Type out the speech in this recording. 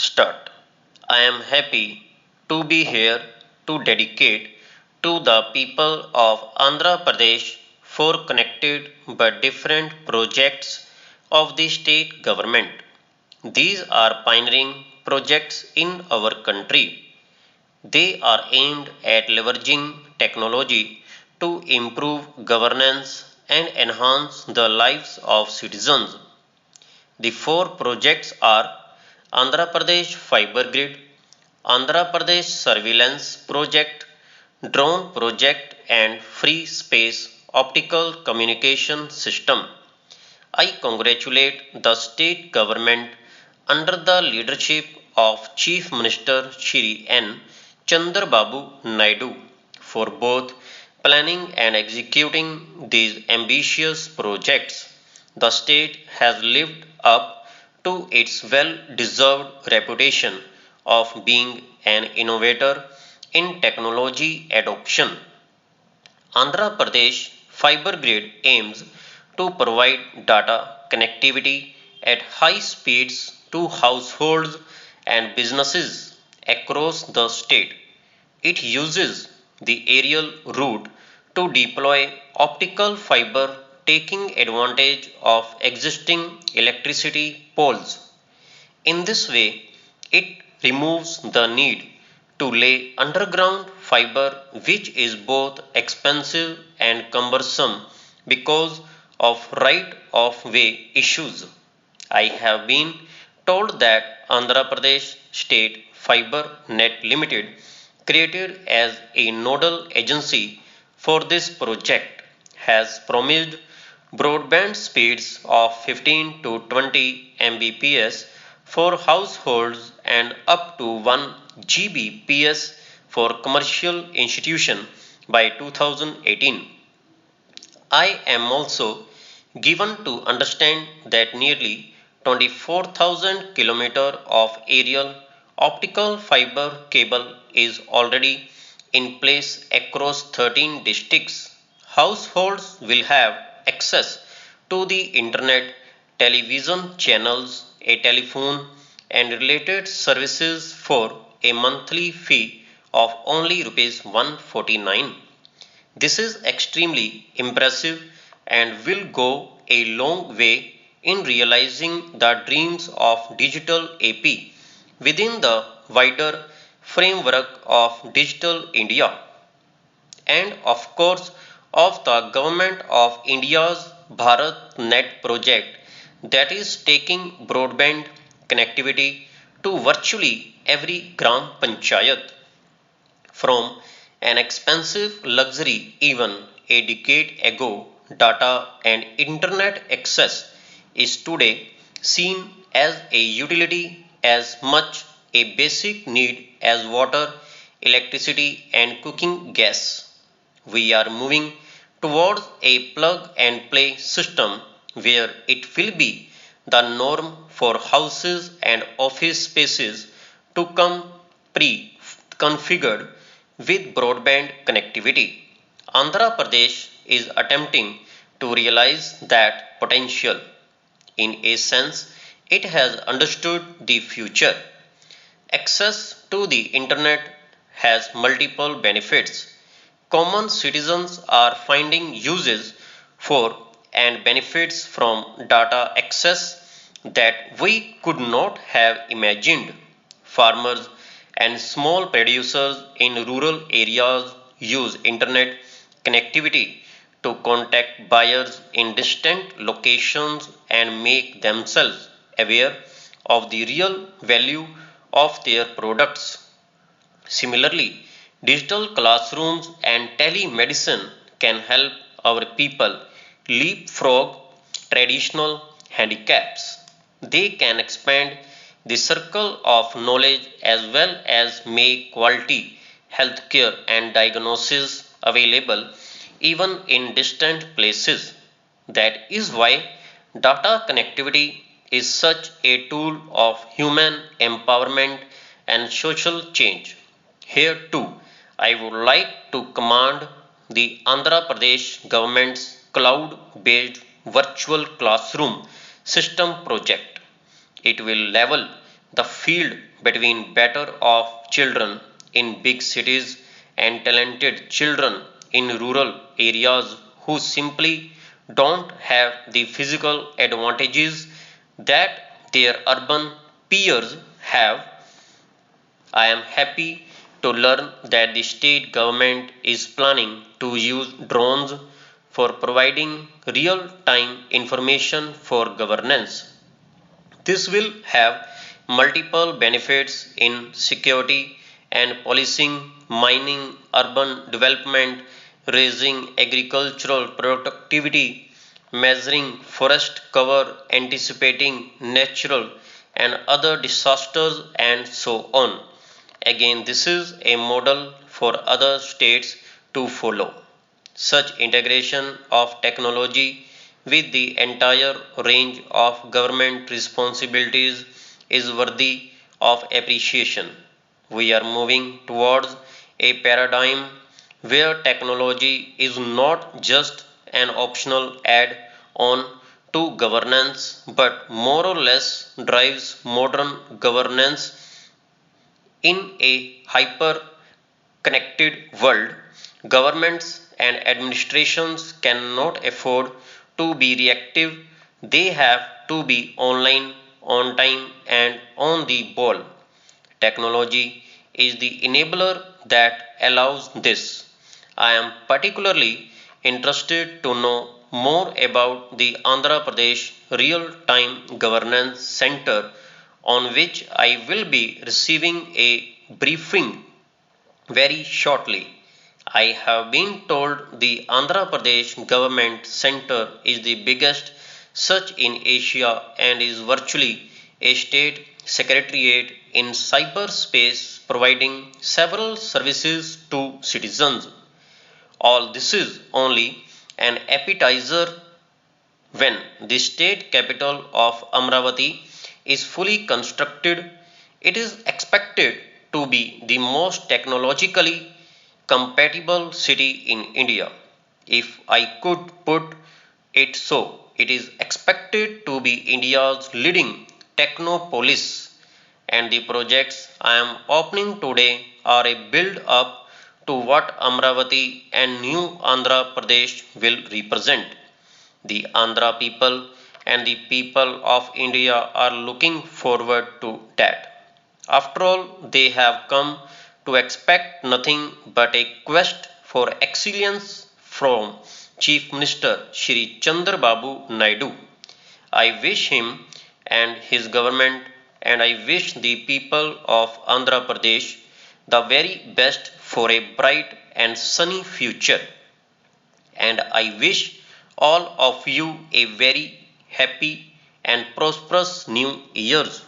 Start. I am happy to be here to dedicate to the people of Andhra Pradesh for connected but different projects of the state government. These are pioneering projects in our country. They are aimed at leveraging technology to improve governance and enhance the lives of citizens. The four projects are Andhra Pradesh Fiber Grid, Andhra Pradesh Surveillance Project, Drone Project and Free Space Optical Communication System. I congratulate the state government under the leadership of Chief Minister Shri N. Chandrababu Naidu for both planning and executing these ambitious projects. The state has lived up to its well deserved reputation of being an innovator in technology adoption. Andhra Pradesh Fiber Grid aims to provide data connectivity at high speeds to households and businesses across the state. It uses the aerial route to deploy optical fiber, taking advantage of existing electricity poles. In this way, it removes the need to lay underground fiber, which is both expensive and cumbersome because of right of way issues. I have been told that Andhra Pradesh State Fiber Net Limited, created as a nodal agency for this project, has promised broadband speeds of 15 to 20 Mbps for households and up to 1 Gbps for commercial institutions by 2018. I am also given to understand that nearly 24,000 km of aerial optical fiber cable is already in place across 13 districts. Households will have access to the internet, television channels, a telephone, and related services for a monthly fee of only Rs 149. This is extremely impressive and will go a long way in realizing the dreams of digital AP within the wider framework of Digital India and of course of the Government of India's Bharat Net project that is taking broadband connectivity to virtually every Gram Panchayat from an expensive luxury even a decade ago. Data and internet access is today seen as a utility as much a basic need as water, electricity, and cooking gas. We are moving towards a plug and play system where it will be the norm for houses and office spaces to come pre configured with broadband connectivity. Andhra Pradesh is attempting to realize that potential. In a sense, it has understood the future. Access to the internet has multiple benefits. Common citizens are finding uses for and benefits from data access that we could not have imagined. Farmers and small producers in rural areas use internet connectivity to contact buyers in distant locations and make themselves aware of the real value of their products. Similarly, digital classrooms and telemedicine can help our people leapfrog traditional handicaps. They can expand the circle of knowledge as well as make quality healthcare and diagnosis available even in distant places. That is why data connectivity is such a tool of human empowerment and social change. Here too, I would like to commend the Andhra Pradesh government's cloud based virtual classroom system project. It will level The field between better off children in big cities and talented children in rural areas who simply don't have the physical advantages that their urban peers have. I am happy to learn that the state government is planning to use drones for providing real time information for governance. This will have multiple benefits in security and policing, mining, urban development, raising agricultural productivity, measuring forest cover, anticipating natural and other disasters, and so on. Again, this is a model for other states to follow. Such integration of technology with the entire range of government responsibilities is worthy of appreciation. We are moving towards a paradigm where technology is not just an optional add on to governance but more or less drives modern governance in a hyper connected world. Governments and administrations cannot afford to be reactive, they have to be online, on time, and on the ball. Technology is the enabler that allows this. I am particularly interested to know more about the Andhra Pradesh Real Time Governance Center, on which I will be receiving a briefing very shortly. I have been told the Andhra Pradesh Government Center is the biggest such in Asia and is virtually a state secretariat in cyberspace providing several services to citizens. All this is only an appetizer. When the state capital of Amravati is fully constructed, it is expected to be the most technologically compatible city in India. If I could put it so, it is expected to be India's leading technopolis, and the projects I am opening today are a build up to what Amravati and New Andhra Pradesh will represent. The Andhra people and the people of India are looking forward to that. After all, they have come to expect nothing but a quest for excellence from Chief Minister Shri Chandrababu Naidu. I wish him and his government, and I wish the people of Andhra Pradesh the very best for a bright and sunny future. And I wish all of you a very happy and prosperous new years.